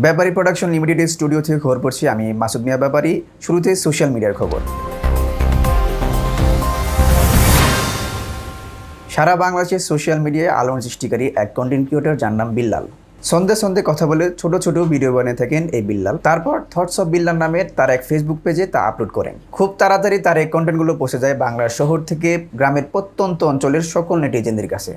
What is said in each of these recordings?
ব্যাপারী production লিমিটেডের studio থেকে খবর পড়ছি আমি মাসুদ মিয়া ব্যাপারী। শুরুতে সোশ্যাল মিডিয়ার খবর। সারা বাংলাদেশের সোশ্যাল মিডিয়ায় আলোড়ন সৃষ্টিকারী এক কন্টেন্ট ক্রিয়েটর যার নাম বিল্লাল। সন্ধে সন্ধে কথা বলে ছোট ছোট ভিডিও বানিয়ে থাকেন এই বিল্লাল। তারপর থটস অফ বিল্লাল নামের তার এক ফেসবুক পেজে তা আপলোড করেন। খুব তাড়াতাড়ি তার এই কন্টেন্টগুলো পৌঁছে যায় বাংলার শহর থেকে গ্রামের প্রত্যন্ত অঞ্চলের সকল নেটিজেনদের কাছে।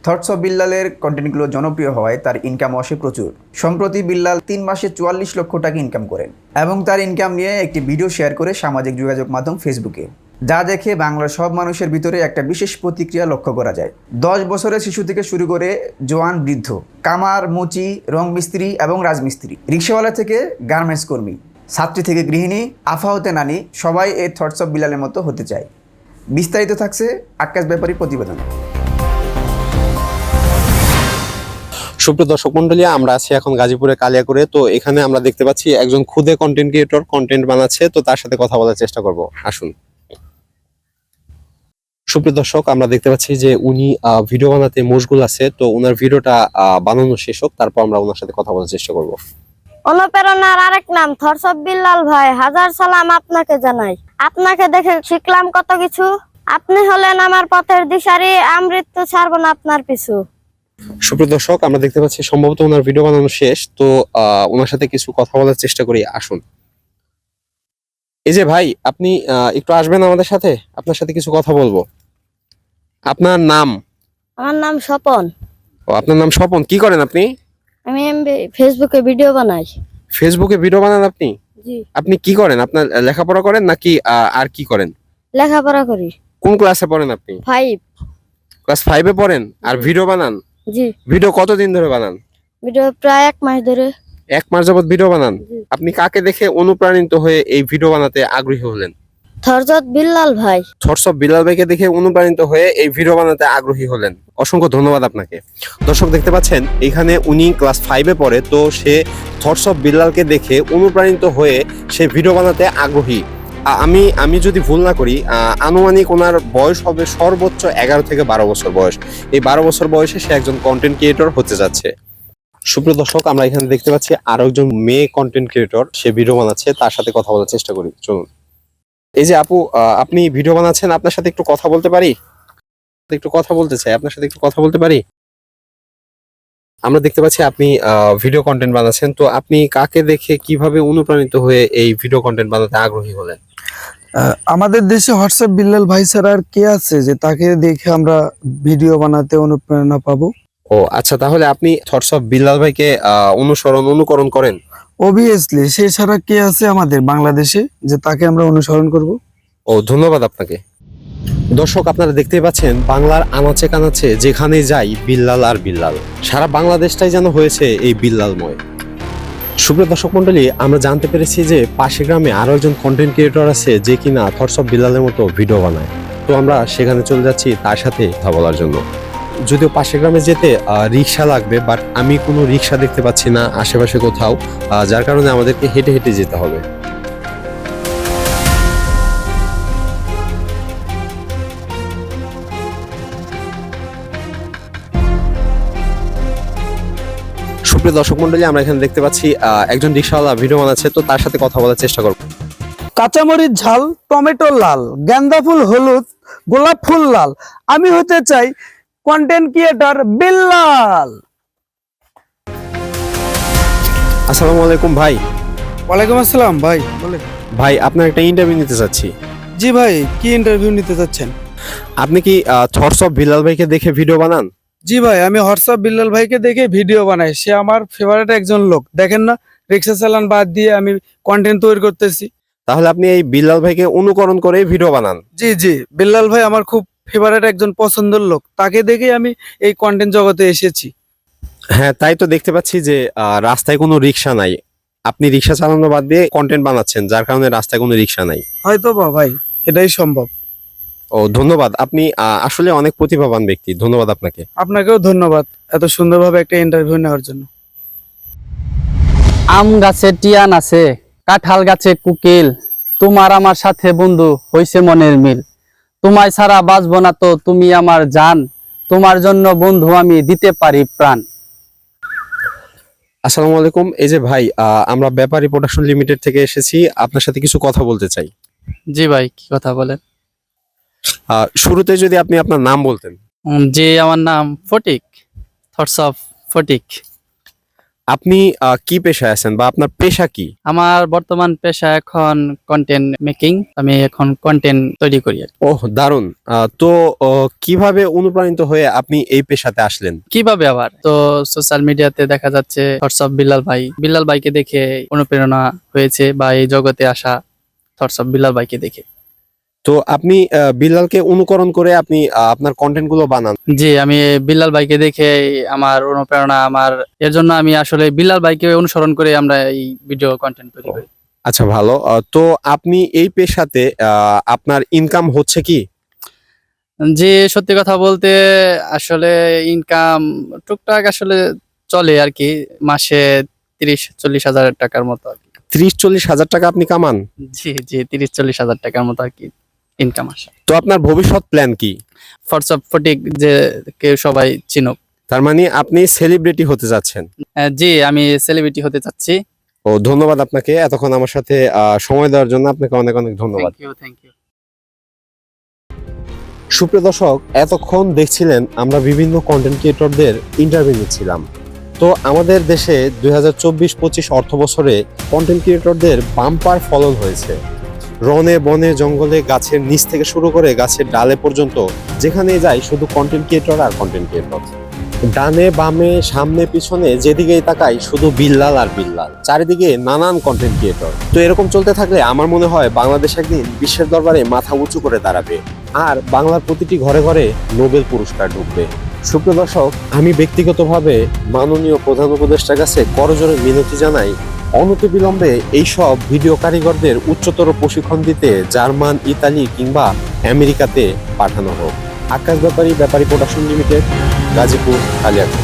থটস অফ বিল্লালের কন্টেন্টগুলো জনপ্রিয় হওয়ায় তার ইনকাম আসে প্রচুর। সম্প্রতি বিল্লাল 3 মাসে 44 লক্ষ টাকা ইনকাম করেন এবং তার ইনকাম নিয়ে একটি ভিডিও শেয়ার করে সামাজিক যোগাযোগ মাধ্যম ফেসবুকে, যা দেখে বাংলার সব মানুষের ভিতরে একটা বিশেষ প্রতিক্রিয়া লক্ষ্য করা যায়। 10 বছরের শিশু থেকে শুরু করে জোয়ান বৃদ্ধ, কামার, মুচি, রং মিস্ত্রি এবং রাজমিস্ত্রি, রিক্সাওয়ালা থেকে গার্মেন্টস কর্মী, ছাত্রী থেকে গৃহিণী, আফা হতে নানি, সবাই এই থটস অফ বিল্লালের মতো হতে চায়। বিস্তারিত থাকছে আকাশ ব্যাপারী প্রতিবেদনে। সুপ্রিয় দর্শক মন্ডলী, আমরা আছি এখন গাজীপুরে কালিয়াকৈরে। তো এখানে আমরা দেখতে পাচ্ছি একজন খুদে কন্টেন্ট ক্রিয়েটর কন্টেন্ট বানাচ্ছে। তো তার সাথে কথা বলার চেষ্টা করব, আসুন। সুপ্রিয় দর্শক, আমরা দেখতে পাচ্ছি যে উনি ভিডিও বানাতে মশগুল আছে। তো ওনার ভিডিওটা বানানো শেষ হোক, তারপর আমরা ওনার সাথে কথা বলার চেষ্টা করব। অনুপ্রেরণার আরেক নাম থটস অফ বিল্লাল ভাই, হাজার সালাম আপনাকে জানাই। আপনাকে দেখে শিখলাম কত কিছু। আপনি হলেন আমার পথের দিশারি, আমৃত্যু ছাড়বো না আপনার পিছু। সুপ্রিয় দর্শক, আমরা দেখতে পাচ্ছি সম্ভবত ওনার ভিডিও বানানো শেষ। তো ওনার সাথে কিছু কথা বলার চেষ্টা করি, আসুন। এই যে ভাই, আপনি একটু আসবেন আমাদের সাথে, আপনার সাথে কিছু কথা বলবো। আপনার নাম? আমার নাম স্বপন। ও, আপনার নাম স্বপন। কি করেন আপনি? আমি ফেসবুকে ভিডিও বানাই। ফেসবুকে ভিডিও বানান আপনি? জি। আপনি কি করেন? আপনার লেখাপড়া করেন নাকি আর কি করেন? লেখাপড়া করি। কোন ক্লাসে পড়েন আপনি? 5। ক্লাস 5-এ পড়েন আর ভিডিও বানান? জি। ভিডিও কতদিন ধরে বানান? ভিডিও প্রায় 1 মাস ধরে। 1 মাস যাবত ভিডিও বানান? জি। আপনি কাকে দেখে অনুপ্রাণিত হয়ে এই ভিডিও বানাতে আগ্রহী হলেন? থটস অফ বিল্লাল ভাই। থটস অফ বিল্লাল ভাইকে দেখে অনুপ্রাণিত হয়ে এই ভিডিও বানাতে আগ্রহী হলেন। অসংখ্য ধন্যবাদ আপনাকে। দর্শক দেখতে পাচ্ছেন এখানে উনি ক্লাস 5-এ পড়ে। তো সে থটস অফ বিল্লালকে দেখে অনুপ্রাণিত হয়ে সে ভিডিও বানাতে আগ্রহী। আমি যদি ভুল না করি, আনুমানিক ওনার বয়স হবে সর্বোচ্চ 11 থেকে 12 বছর বয়স। এই 12 বছর বয়সে সে একজন কন্টেন্ট ক্রিয়েটর হতে যাচ্ছে। সুপ্রিয় দর্শক, আমরা এখানে দেখতে পাচ্ছি আরো একজন মেয়ে কন্টেন্ট ক্রিয়েটর, সে ভিডিও বানাচ্ছে। তার সাথে কথা বলার চেষ্টা করি, চলুন। এই যে আপু, আপনি ভিডিও বানাচ্ছেন, আপনার সাথে একটু কথা বলতে পারি? একটু কথা বলতে চাই, আপনার সাথে একটু কথা বলতে পারি? আমরা দেখতে পাচ্ছি আপনি ভিডিও কন্টেন্ট বানাচ্ছেন। তো আপনি কাকে দেখে কিভাবে অনুপ্রাণিত হয়ে এই ভিডিও কন্টেন্ট বানাতে আগ্রহী হলেন? আমাদের দেশে হোয়াটসঅ্যাপ বিল্লাল ভাই ছাড়া আর কে আছে যে তাকে দেখে আমরা ভিডিও বানাতে অনুপ্রেরণা পাবো? ও আচ্ছা, তাহলে আপনি থটস অফ বিল্লাল ভাইকে অনুকরণ করেন? অবভিয়াসলি, সে ছাড়া কে আছে আমাদের বাংলাদেশে যে তাকে আমরা অনুসরণ করব? ও, ধন্যবাদ আপনাকে। দর্শক, আপনারা দেখতেই পাচ্ছেন বাংলার আনাচে কানাচে যেখানে যাই বিল্লাল আর বিল্লাল। সারা বাংলাদেশটাই যেন হয়েছে এই বিল্লালময়। সুপ্রিয় দর্শক মন্ডলী, আমরা জানতে পেরেছি যে পাশে গ্রামে আরো একজন কন্টেন্ট ক্রিয়েটর আছে যে কিনা থটস অফ বিল্লালের মতো ভিডিও বানায়। তো আমরা সেখানে চলে যাচ্ছি তার সাথে কথা বলার জন্য। যদিও পাশে গ্রামে যেতে রিক্সা লাগবে, বাট আমি কোনো রিক্সা দেখতে পাচ্ছি না আশেপাশে কোথাও, যার কারণে আমাদেরকে হেঁটে হেঁটে যেতে হবে। সুপ্রিয় দর্শক মন্ডলী, আমরা এখানে দেখতে পাচ্ছি একজন রিক্সাওয়ালা ভিডিও বানাচ্ছে। তো তার সাথে কথা বলার চেষ্টা করব। কাঁচামরিচ ঝাল, টমেটো লাল, গেন্দা ফুল হলুদ, গোলাপ ফুল লাল, আমি হতে চাই কন্টেন্ট ক্রিয়েটর বিল্লাল। আসসালামু আলাইকুম ভাই। ওয়ালাইকুম আসসালাম ভাই, বলেন। ভাই, আপনার একটা ইন্টারভিউ নিতে চাচ্ছি। জি ভাই, কি ইন্টারভিউ নিতে চাচ্ছেন? আপনি কি থটস অফ বিল্লাল ভাইকে দেখে ভিডিও বানান? জি ভাই, আমি হোয়াটসঅ্যাপ বিল্লাল ভাইকে দেখে ভিডিও বানাই। সে আমার ফেভারিট একজন লোক। দেখেন না, রিক্সা চালান বাদ দিয়ে আমি কন্টেন্ট তৈরি করতেছি। তাহলে আপনি এই বিল্লাল ভাইকে অনুকরণ করে ভিডিও বানান? জি জি, বিল্লাল ভাই আমার খুব ফেভারিট একজন পছন্দের লোক। তাকে দেখেই আমি এই কন্টেন্ট জগতে এসেছি। হ্যাঁ, তাই তো দেখতে পাচ্ছি যে রাস্তায় কোনো রিক্সা নাই। আপনি রিক্সা চালানো বাদ দিয়ে কন্টেন্ট বানাচ্ছেন, যার কারণে রাস্তায় কোনো রিক্সা নাই। হয়তো বা ভাই, এটাই সম্ভব। ও, ধন্যবাদ। আপনি আসলে অনেক প্রতিভাবান ব্যক্তি। ধন্যবাদ আপনাকে। আপনাকেও ধন্যবাদ এত সুন্দরভাবে একটা ইন্টারভিউ নেওয়ার জন্য। আম গাছে টিয়ান আছে, কাঁঠাল গাছে কুকিল, তোমার আমার সাথে বন্ধু হইছে মনের মিল। তোমায় ছাড়া বাঁচবো না তো তুমি আমার জান, তোমার জন্য বন্ধু আমি দিতে পারি প্রাণ। আসসালামু আলাইকুম। এই যে ভাই, আমরা ব্যাপারী প্রোডাকশন লিমিটেড থেকে এসেছি, আপনার সাথে কিছু কথা বলতে চাই। জি ভাই, কি কথা বলেন? শুরুতে যদি আপনি আপনার নাম বলতেন। জি, আমার নাম ফটিক, থটস অফ ফটিক। আপনি কি পেশায় আছেন বা আপনার পেশা কি? আমার বর্তমান পেশা এখন কন্টেন্ট মেকিং। আমি এখন কন্টেন্ট তৈরি করি আর কি। ওহ, দারুণ। তো কিভাবে অনুপ্রাণিত হয়ে আপনি এই পেশাতে আসলেন? কিভাবে আবার তো সোশ্যাল মিডিয়াতে দেখা যাচ্ছে থটস অফ বিল্লাল ভাইকে দেখে অনুপ্রেরণা হয়েছে, বা এই জগতে আসা থটস অফ বিল্লাল ভাইকে দেখে। তো আপনি বিল্লালকে অনুকরণ করে আপনি আপনার কন্টেন্ট গুলো বানান। জি, আমি বিল্লাল ভাইকে দেখে আমার অনুপ্রেরণা, আমার এর জন্য আমি আসলে বিল্লাল ভাইকে অনুসরণ করে আমরা এই ভিডিও কন্টেন্ট তৈরি করি। আচ্ছা, ভালো। তো আপনি এই পেশাতে আপনার ইনকাম হচ্ছে কি? যে সত্যি কথা বলতে আসলে ইনকাম টুকটাক আসলে চলে আর কি, মাসে 30-40 হাজার টাকার মতো আর কি। 30-40 হাজার টাকা আপনি কামান? জি জি, 30-40 হাজার টাকার মতো আর কি ইনকাম আসে। তো আপনার ভবিষ্যৎ প্ল্যান কি? হোয়াটসঅ্যাপ ফটিক যে কেউ সবাই চিনুক। তার মানে আপনি সেলিব্রিটি হতে যাচ্ছেন? জি, আমি সেলিব্রিটি হতে চাচ্ছি। ও, ধন্যবাদ আপনাকে এতক্ষণ আমার সাথে সময় দেওয়ার জন্য। আপনাকে অনেক অনেক ধন্যবাদ। Thank you. সুপ্রিয় দর্শক, এতক্ষণ দেখছিলেন আমরা বিভিন্ন কন্টেন্ট ক্রিয়েটরদের ইন্টারভিউ নিচ্ছিলাম। তো আমাদের দেশে 2024-25 অর্থ বছরে কন্টেন্ট ক্রিয়েটরদের বাম্পার ফলন হয়েছে। রনে বনে জঙ্গলে গাছের নিচ থেকে শুরু করে গাছের ডালে পর্যন্ত যেখানে যাই শুধু কন্টেন্ট ক্রিয়েটর আর কন্টেন্ট ক্রিয়েটর। ডানে বামে সামনে পিছনে যেদিকেই তাকাই শুধু বিল্লাল আর বিল্লাল, চারিদিকে নানান কন্টেন্ট ক্রিয়েটর। তো এরকম চলতে থাকলে আমার মনে হয় বাংলাদেশ একদিন বিশ্বের দরবারে মাথা উঁচু করে দাঁড়াবে, আর বাংলার প্রতিটি ঘরে ঘরে নোবেল পুরস্কার ঢুকবে। সুপ্রিয় দর্শক, আমি ব্যক্তিগতভাবে মাননীয় প্রধান উপদেষ্টার কাছে করজোড়ে মিনতি জানাই, অনতিবিলম্বে এইসব ভিডিও কারিগরদের উচ্চতর প্রশিক্ষণ দিতে জার্মান, ইতালি কিংবা আমেরিকাতে পাঠানো হোক। আকাশ ব্যাপারী প্রোডাকশন লিমিটেড, গাজীপুর, কালিয়াকৈর।